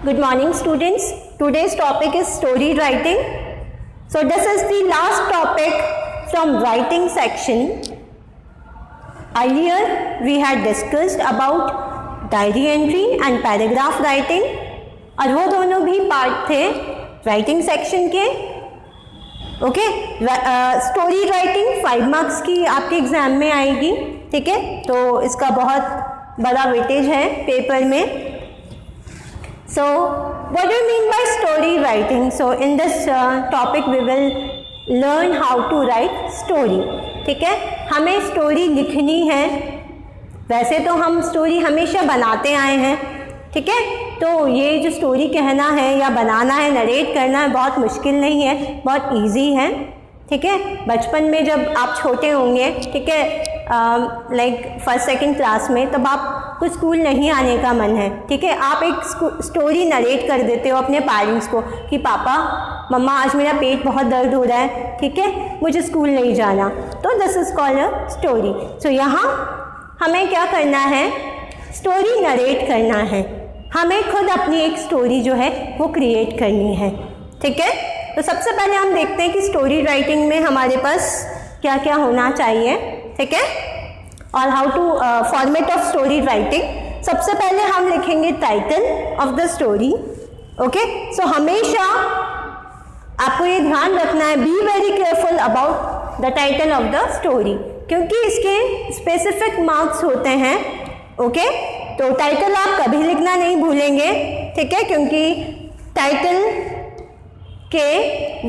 Good morning students. Today's topic is story writing. So this is the last topic from writing section. Earlier we had discussed about diary entry and paragraph writing और वो दोनों भी part थे writing section के. Okay, story writing 5 marks की आपके exam में आएगी. ठीक है, तो इसका बहुत बड़ा वेटेज है पेपर में. So what do you mean by story writing? So in this topic we will learn how to write story. ठीक है, हमें स्टोरी लिखनी है. वैसे तो हम स्टोरी हमेशा बनाते आए हैं. ठीक है, तो ये जो स्टोरी कहना है या बनाना है, नरेट करना है, बहुत मुश्किल नहीं है, बहुत इजी है. ठीक है, बचपन में जब आप छोटे होंगे, ठीक है, लाइक फर्स्ट सेकंड क्लास में, तब आपको स्कूल नहीं आने का मन है. ठीक है, आप एक स्टोरी नरेट कर देते हो अपने पेरेंट्स को कि पापा मम्मा आज मेरा पेट बहुत दर्द हो रहा है. ठीक है, मुझे स्कूल नहीं जाना. तो this is called a story. So यहाँ हमें क्या करना है, स्टोरी नरेट करना है. हमें खुद अपनी एक स्टोरी जो है वो क्रिएट करनी है. ठीक है, तो सबसे पहले हम देखते हैं कि स्टोरी राइटिंग में हमारे पास क्या क्या होना चाहिए. ठीक है, और how to format of story writing. सबसे पहले हम लिखेंगे title of the story. Okay, so हमेशा आपको ये ध्यान रखना है, be very careful about the title of the story, क्योंकि इसके स्पेसिफिक मार्क्स होते हैं. ओके, तो टाइटल आप कभी लिखना नहीं भूलेंगे. ठीक है, क्योंकि टाइटल के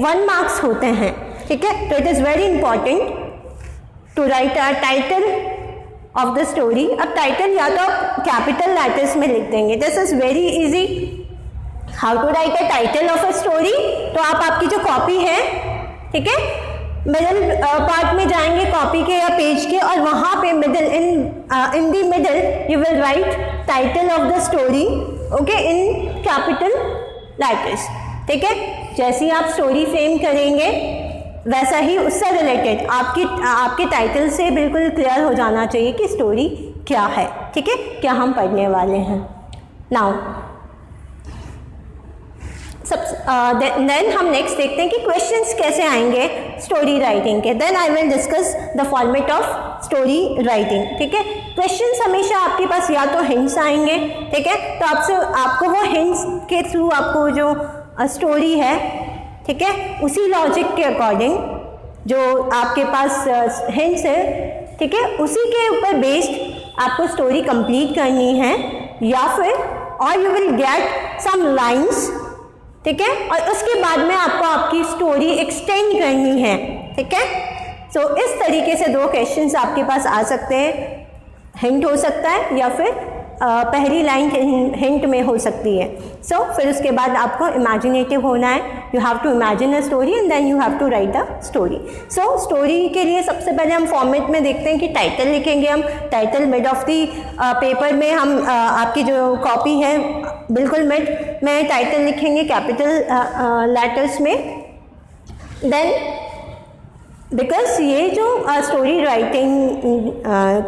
1 मार्क्स होते हैं. ठीक है, तो it is very important to write a title of the story. अब टाइटल या तो आप कैपिटल लेटर्स में लिख देंगे. This is very easy. How to write a title of a story. तो आप आपकी जो कॉपी है, ठीक है, मिडल पार्ट में जाएंगे कॉपी के या पेज के, और वहाँ पे middle in the middle you will write title of the story. Okay, in capital letters. ठीक है, जैसे ही आप स्टोरी फ्रेम करेंगे वैसा ही उससे रिलेटेड आपके टाइटल से बिल्कुल क्लियर हो जाना चाहिए कि स्टोरी क्या है. ठीक है, क्या हम पढ़ने वाले हैं. नाउ देन हम नेक्स्ट देखते हैं कि क्वेश्चंस कैसे आएंगे स्टोरी राइटिंग के. Then I will discuss the format of story writing. ठीक है, क्वेश्चंस हमेशा आपके पास या तो हिंट्स आएंगे. ठीक है, तो आपको वो हिंट्स के थ्रू आपको जो स्टोरी है, ठीक है, उसी लॉजिक के अकॉर्डिंग जो आपके पास हिंट्स है, ठीक है, उसी के ऊपर बेस्ड आपको स्टोरी कंप्लीट करनी है, या फिर और you will get some lines. ठीक है, और उसके बाद में आपको आपकी स्टोरी एक्सटेंड करनी है. ठीक है, सो इस तरीके से 2 क्वेश्चंस आपके पास आ सकते हैं. हिंट हो सकता है या फिर पहली लाइन हिंट में हो सकती है. सो फिर उसके बाद आपको इमेजिनेटिव होना है. You have to imagine a story and then you have to write a story. So story के लिए सबसे पहले हम फॉर्मेट में देखते हैं कि टाइटल लिखेंगे हम. Title mid of the paper में हम आपकी जो कॉपी है बिल्कुल मिड में टाइटल लिखेंगे कैपिटल लेटर्स में. देन बिकॉज ये जो स्टोरी राइटिंग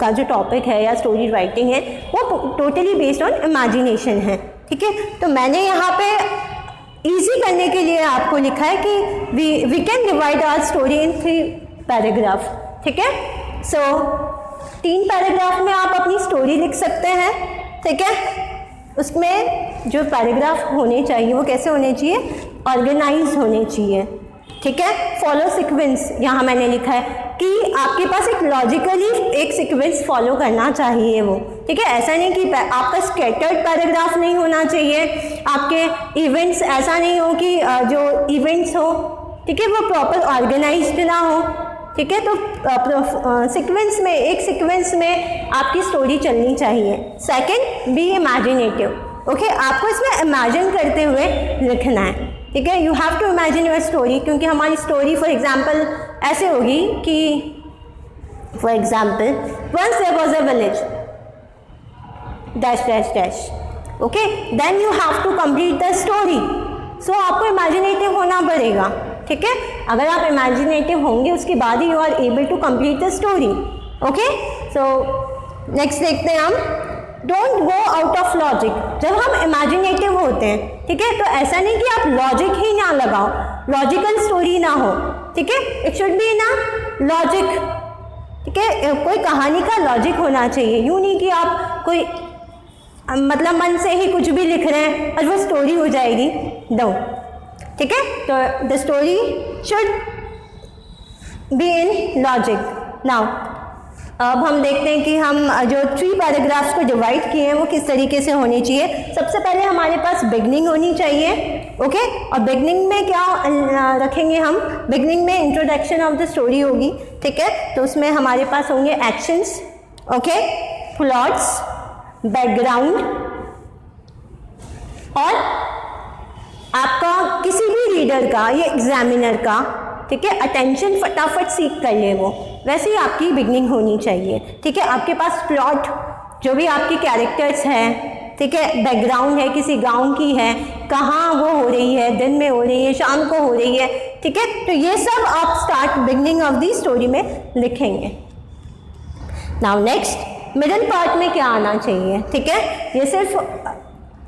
का जो टॉपिक है या स्टोरी राइटिंग है वो टोटली बेस्ड ऑन इमेजिनेशन है. ठीक है, तो मैंने यहाँ पे इजी करने के लिए आपको लिखा है कि we can divide our story in 3 paragraph. ठीक है, सो 3 पैराग्राफ में आप अपनी स्टोरी लिख सकते हैं. ठीक है, उसमें जो पैराग्राफ होने चाहिए वो कैसे होने चाहिए, ऑर्गेनाइज होने चाहिए. ठीक है, फॉलो सीक्वेंस यहाँ मैंने लिखा है कि आपके पास एक लॉजिकली एक सीक्वेंस फॉलो करना चाहिए वो. ठीक है, ऐसा नहीं कि आपका स्कैटर्ड पैराग्राफ नहीं होना चाहिए. आपके इवेंट्स ऐसा नहीं हो कि जो इवेंट्स हो, ठीक है, वो प्रॉपर ऑर्गेनाइज्ड ना हो. ठीक है, तो सीक्वेंस में एक सीक्वेंस में आपकी स्टोरी चलनी चाहिए. Second, B imaginative. ओके, आपको इसमें इमेजिन करते हुए लिखना है. ठीक है, you have to imagine your story, क्योंकि हमारी स्टोरी फॉर एग्जाम्पल ऐसे होगी कि for example once there was a village dash dash dash. Okay, then you have to complete the story. So आपको इमेजिनेटिव होना पड़ेगा. ठीक है, अगर आप इमेजिनेटिव होंगे उसके बाद ही you are able to complete the story. Okay, so next देखते हैं हम don't go out of logic. जब हम इमेजिनेटिव होते हैं, ठीक है, तो ऐसा नहीं कि आप लॉजिक ही ना लगाओ, लॉजिकल स्टोरी ना हो, ठीक है, इट शुड बी ना लॉजिक, ठीक है, कोई कहानी का लॉजिक होना चाहिए। यूँ नहीं कि आप कोई मतलब मन से ही कुछ भी लिख रहे हैं और वो स्टोरी हो जाएगी, दो, ठीक है। तो the story should be in logic. Now अब हम देखते हैं कि हम जो 3 पैराग्राफ्स को डिवाइड किए हैं वो किस तरीके से होनी चाहिए। सबसे पहले हमारे पास बिगनिंग होनी चाहिए, ओके, और बिगनिंग में क्या रखेंगे हम, बिगनिंग में इंट्रोडक्शन ऑफ द स्टोरी होगी, ठीक है, तो उसमें हमारे पास होंगे एक्शंस, ओके, प्लॉट्स, बैकग्राउंड, और आपका किसी भी रीडर का या एग्जामिनर का, ठीक है, अटेंशन फटाफट सीख कर ले वो, वैसे ही आपकी बिगनिंग होनी चाहिए, ठीक है। आपके पास प्लॉट, जो भी आपके कैरेक्टर्स हैं, ठीक है, बैकग्राउंड है, किसी गांव की है, कहाँ वो हो रही है, दिन में हो रही है, शाम को हो रही है, ठीक है, तो ये सब आप start beginning of the story में लिखेंगे। नाउ नेक्स्ट, मिडिल पार्ट में क्या आना चाहिए, ठीक है, ये सिर्फ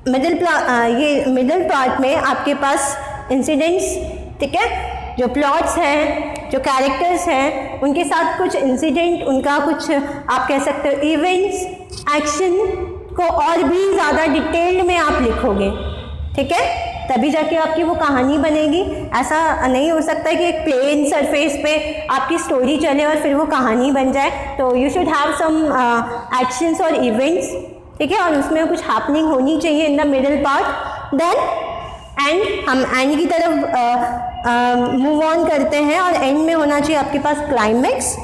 मिडिल पार्ट में आपके पास इंसिडेंट्स, ठीक है, जो प्लॉट्स हैं, जो कैरेक्टर्स हैं, उनके साथ कुछ इंसिडेंट, उनका कुछ आप कह सकते हो इवेंट्स, एक्शन को और भी ज़्यादा डिटेल्ड में आप लिखोगे, ठीक है, तभी जाके आपकी वो कहानी बनेगी। ऐसा नहीं हो सकता कि एक प्लेन सरफेस पे आपकी स्टोरी चले और फिर वो कहानी बन जाए। तो you should have some actions और इवेंट्स, ठीक है, और उसमें कुछ हैपनिंग होनी चाहिए in the middle part. Then end, हम एंड की तरफ मूव ऑन करते हैं, और एंड में होना चाहिए आपके पास क्लाइमेक्स,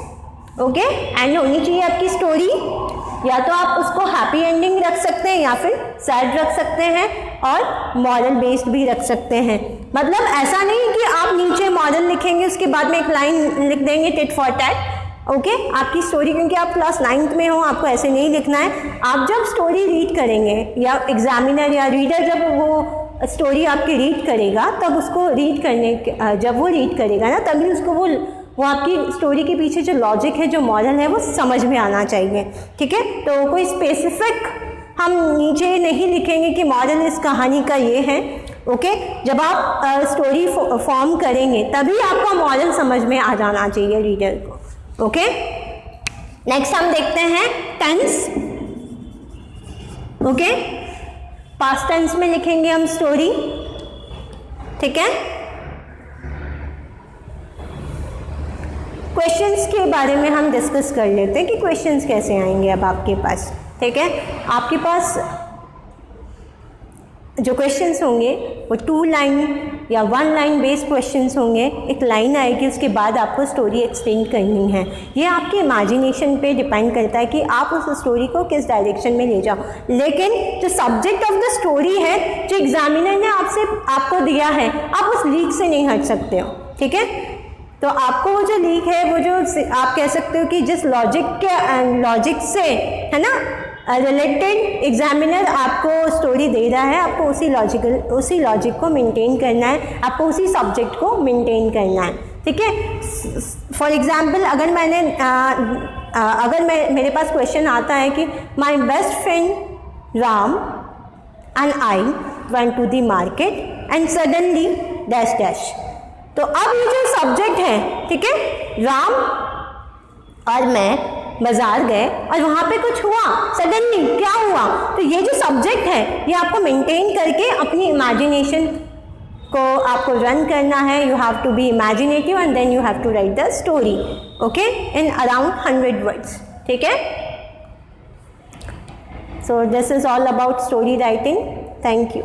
ओके, एंड होनी चाहिए आपकी स्टोरी, या तो आप उसको हैप्पी एंडिंग रख सकते हैं या फिर सैड रख सकते हैं, और मॉरल बेस्ड भी रख सकते हैं। मतलब ऐसा नहीं कि आप नीचे मॉरल लिखेंगे उसके बाद में एक लाइन लिख देंगे टिट फॉर टैट, ओके, आपकी स्टोरी, क्योंकि आप क्लास 9th में हो, आपको ऐसे नहीं लिखना है। आप जब स्टोरी रीड करेंगे या एग्जामिनर या रीडर जब वो स्टोरी आपकी रीड करेगा, तब उसको रीड करने, जब वो रीड करेगा ना, तभी उसको वो आपकी स्टोरी के पीछे जो लॉजिक है, जो मॉरल है, वो समझ में आना चाहिए, ठीक है। तो कोई स्पेसिफिक हम नीचे नहीं लिखेंगे कि मॉरल इस कहानी का ये है, ओके। जब आप स्टोरी फॉर्म करेंगे तभी आपका मॉरल समझ में आ जाना चाहिए रीडर को, ओके। नेक्स्ट हम देखते हैं टेंस, ओके, पास्ट टेंस में लिखेंगे हम स्टोरी, ठीक है। क्वेश्चंस के बारे में हम डिस्कस कर लेते हैं कि क्वेश्चंस कैसे आएंगे अब आपके पास, ठीक है। आपके पास जो क्वेश्चंस होंगे वो 2 लाइन या 1 लाइन बेस्ड क्वेश्चंस होंगे। एक लाइन आएगी, उसके बाद आपको स्टोरी एक्सटेंड करनी है। ये आपके इमेजिनेशन पे डिपेंड करता है कि आप उस स्टोरी को किस डायरेक्शन में ले जाओ। लेकिन जो सब्जेक्ट ऑफ द स्टोरी है, जो एग्जामिनर ने आपको दिया है, आप उस लीक से नहीं हट सकते हो, ठीक है। तो आपको वो जो लीक है, वो जो आप कह सकते हो कि जिस लॉजिक से, है ना, रिलेटेड एग्जामिनर आपको स्टोरी दे रहा है, आपको उसी लॉजिक को मेंटेन करना है, आपको उसी सब्जेक्ट को मेंटेन करना है, ठीक है। फॉर एग्जांपल, अगर मेरे पास क्वेश्चन आता है कि my best friend Ram and I went to the market and suddenly dash dash, तो अब ये जो सब्जेक्ट है, ठीक है, राम और मैं बाजार गए और वहाँ पे कुछ हुआ, सडनली क्या हुआ, तो ये जो सब्जेक्ट है, ये आपको मेंटेन करके अपनी इमेजिनेशन को आपको रन करना है। You have to be imaginative and then you have to write the story, okay, in around 100 words, ठीक है। So this is all about story writing. Thank you.